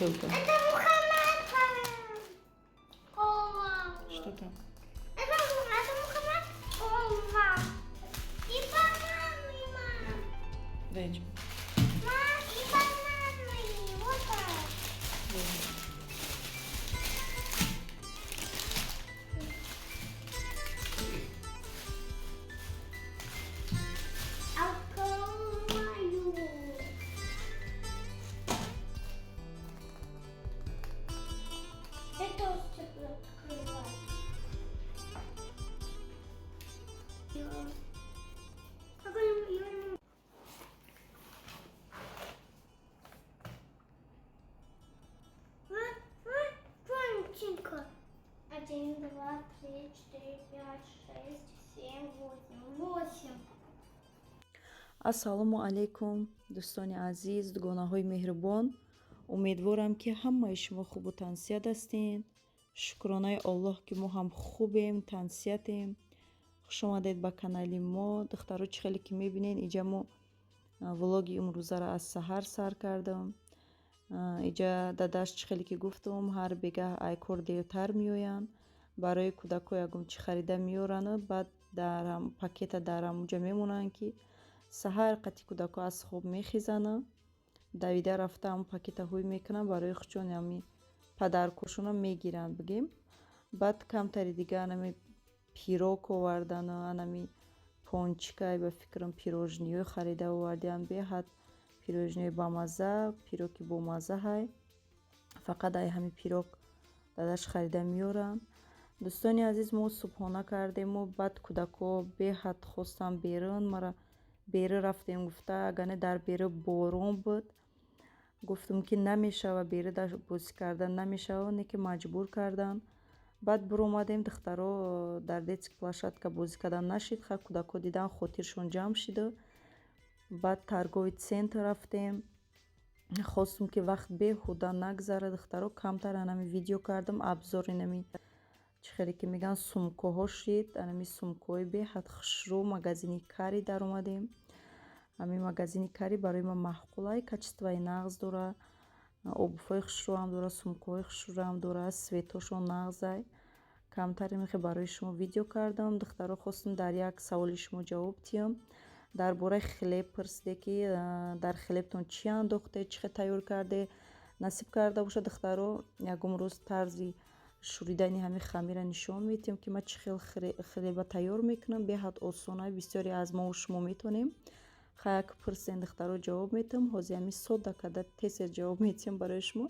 только. Это Мухаммад. Ова. Что там? Это Мухаммад. Ова. И банан, мама. Дайте. Мам, и банан мои. Вот так. Открою. Это тоже открывать. Понченька. 1, 2, 3, 4, 5, 6, 7, 8. ассалому алайкум дӯстони азиз, дугонаҳои меҳрубон. Умедворам ки ҳамаи шумо хубу тансият ҳастин. Шукронаи Аллоҳ ки мо ҳам хубем, тансиятем. хуш омадед ба канали мо. духтаро чӣ хеле ки мебинен, иҷа мо влоги имрӯзаро аз саҳар сар кардам. иҷа дадаш чӣ хеле ки гуфтам, ҳар бегаҳ айкор девтар меоянд. барои кӯдако ягон чӣ харида меорану баъд дар пакета дар ҳамуҷа мемонанд ки саҳар қати кӯдако аз хоб мехизана, давида рафта ҳамун пакетаҳои мекунанд, барои хучон ами падаркушона мегиранд бигем. баъд камтари дига анами пирог овардану, анами пончикай ба фикрам пирожниҳои харида овардиам, беҳад пирожниҳои бамаза, пироги бомаза ҳай. фақат ай ҳами пирог дадаш харида меоранд. дӯстони азиз, мо субҳона кардему, баъд кӯдако беҳад хостам берун, мара бери рафтем, гуфта агане дар бери борон буд. гуфтам ки намешава, бери дар бозӣ кардан намешава, не ки маҷбур кардан. баъд биромадем, духтаро дар детски площадка бозӣ кардан нашид, ха кӯдако дидан хотиршон ҷамъ шида. баъд торговый центр рафтем, хостам ки вақт беҳуда нагзара, духтаро камтар анами видео кардам, абзори нами чӣ хеле ки меган сумкаҳо шид, анами сумкаҳои беҳад хушрӯ, магазини кари дар омадем. ами магазини кари барои ман маҳқулай, качествои нағз дора, обувҳои хушрӯам дора, сумкаҳои хушрӯам дора, светошон нағзай. камтаре мехе барои шумо видео кардам. духтаро хостам дар як саволи шумо ҷавоб диҳам. дар бораи хлеб пурсиде ки дар хлебтон чӣ андохте, чӣ хел тайёр карде. насиб карда боша духтаро ягон рӯз тарзи шуридани ҳамин хамира нишон медиҳам ки ман чӣ хел хлеба тайёр мекунам. беҳад осонай, бисёре аз мову шумо метавонем. хаяк пурсен, духтаро ҷавоб медиҳам. ҳозир ҳамин 100 дақиқа тез ҷавоб медиҳам барои шумо.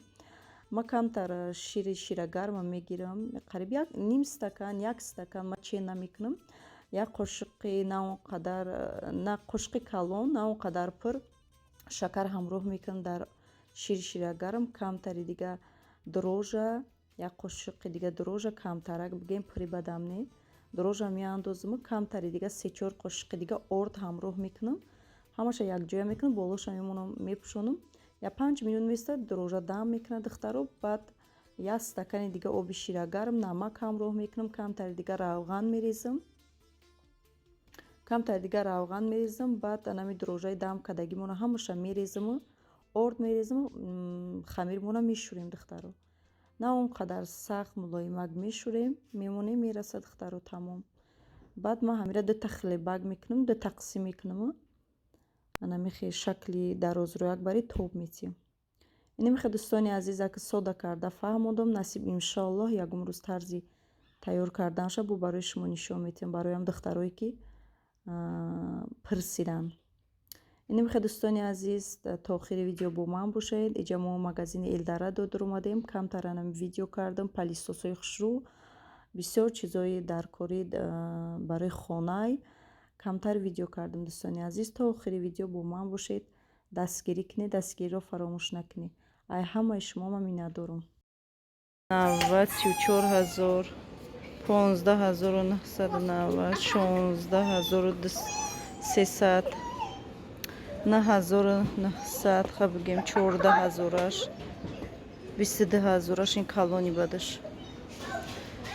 ман камтар шири ширагарма мегирам, қариб як ним стакан, як стакан, ман чен намекунам. як қошиқи на он қадар, на қошиқи калон, на он қадар пур шакар ҳамроҳ мекунам дар шири ширагарм. камтари дига дрожжа, як қошиқи дига дрожжа, камтарак бигем, пури бадам не. дрожжа меандозам, камтари дига 3-4 қошиқи дига орд ҳамроҳ мекунам. ҳамаша якҷоя мекунам, болоша мемонам, мепӯшонам. я 5 минут места дрожжа дам мекунад духтаро. баъд як стакани дига оби ширагарм, намак ҳамроҳ мекунам, камтари дига равған мерезам. баъд анами дрожжаи дам кардагимона ҳамаша мерезаму, орд мерезаму, хамирмона мешӯрем духтаро. на он қадар сахт мулоимак мешӯрем, мемонем мераса духтаро тамом. баъд ман ҳамира 2 хлебак мекунам, 2 тақсим мекунам. анамихе шакли дарозрӯяк бари тоб метиҳам. инамихе дӯстони азиз, ака сода карда фаҳмондам, насиб иншоаллоҳ ягон рӯз тарзи тайёр карданша бу барои шумо нишон метиҳам, бароям духтарое ки пурсидан. инамихе дӯстони азиз, то охири видео бо ман бошед. иҷа мо магазини элдарадо дар омадем, камтар анами видео кардам, палисосои хушрӯ, бисёр чизои даркорӣ барои хонай камтар видео кардам. дӯстони азиз, то охири видео бо ман бошед, дастгирӣ кунед, дастгириро фаромӯш накунед. ай ҳамаи шумо ман миннатдорам. 94,000, 15,990, 16,300, 9,900, ха бигем 14,000, 22,000 ин калони бадаш.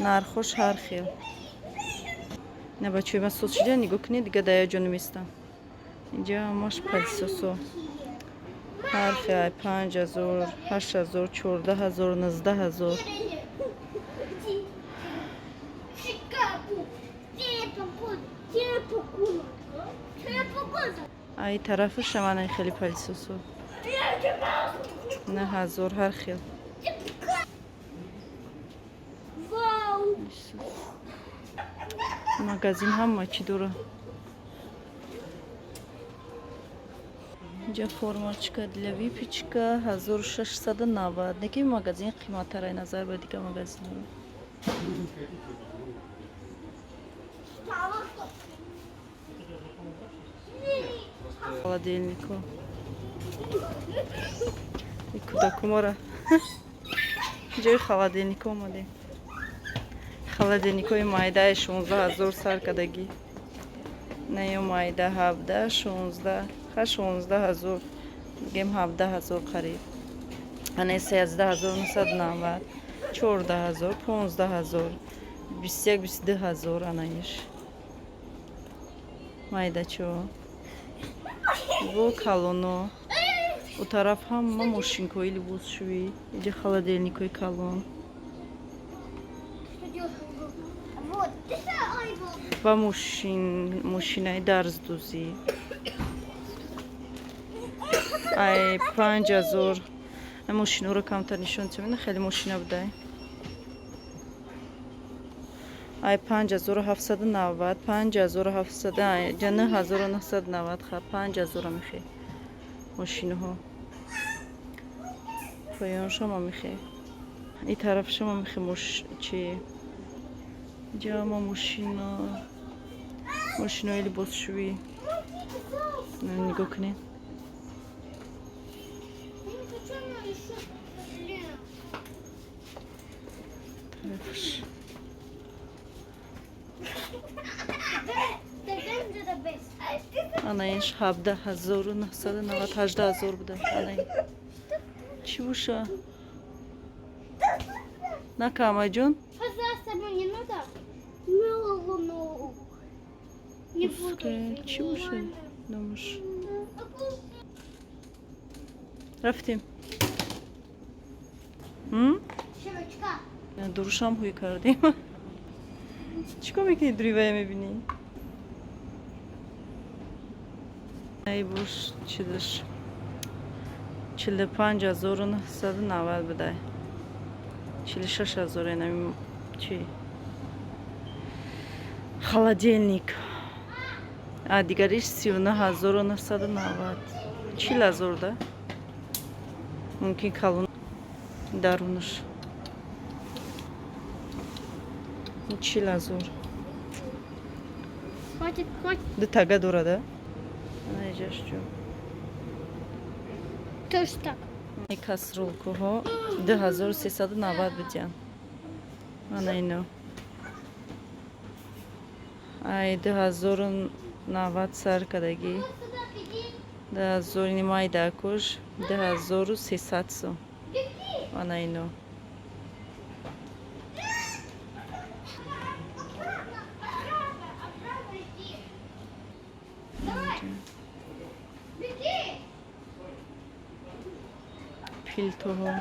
нархош ҳар хел. на бачаи ман соус шида, нигоҳ кунед, дига даяҷон мистам. инҷа ҳамаш палисосо. ҳарфи ай 5000 8000 14000 19000 ай тарафаша манай хеле палисосо 9000 ҳар хел магазин ҳама чӣ дора инҷа формочка для випечка 1690 неки магазин қиматтарай назар ба дига магазинро холодильнико кудакумора ҷои холодильнико омадем холодильникои майдаи 16000 саркадагӣ наё майда 17 16 16000 гем 17000 қариб ане 13990 14000 15000 21 22000 анаиш майдачо бо калоно у тараф ҳама мошинкои либосшӯӣ иҷа холодильникои калон ва мошинаи дарздӯзӣ ай 5000 мошинаро камтар нишонтимена хеле мошина будай ай 5790 5700 ҷа 9990 ха 5000 мехе мошинаҳо поёншама мехе и тарафшама мехе чи ҷама мошинои либосшӯӣ нигоҳ кунед анаиш 17990 18000 буда анаи чӣ боша накамаҷон чӣ боша номаш рафтем дурушам ҳӯй кардем чӣ кор мекунӣ дуривая мебинӣ ай бош чидаш 45990 будай 46000 енами чи холодильник а дигариш 39990 4000 да мумкин калон дарунаш 4000 хватит ду тага дорада наҷашҷо тоже так касрулкаҳо 2390 будян ана ино ай 2090 саркадагӣ 2000 майдакуш 2300 сом ана ино пилтоҳо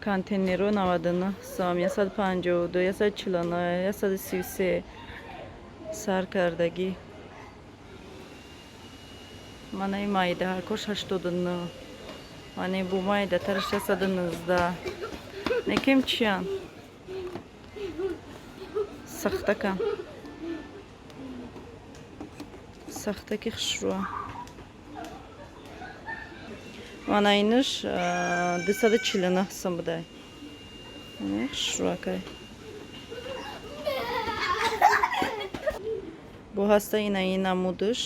контейнеро 99 сом 152 149 133 сар кардагӣ манаи майда ҳаркош 89 мани бу майда тараш 119 некем чиян сахтакам сахтаки хушруа манайнуш 249 сом будай хушруакай бо ҳаста инаи намудуш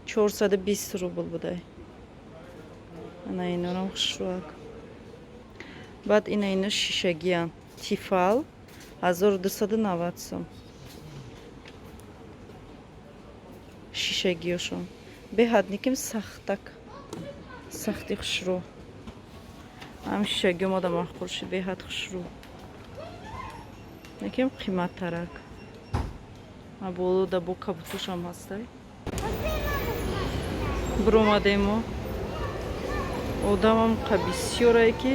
420 рубл будай ана инорам хушруак баъд инаинуш шишагиян тифал 1290 сом шишагиёшон беҳад никим сахтак сахти хушрӯ ҳамиша гумода ман хурши беҳад хушрӯ. Якам қиматтарак. Ма болода бо кабутушам ҳастай. Биромадем мо. Одамам қа бисёрае ки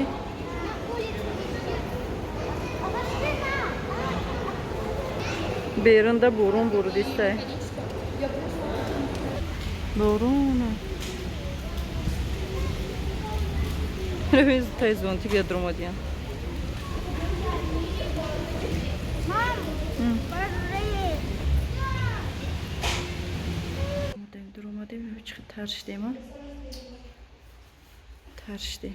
берунда борун бурдистай. Боруна. Ревиз тай зонти бия дромадиям. Дромадем чиқи таршидем. Таршидем.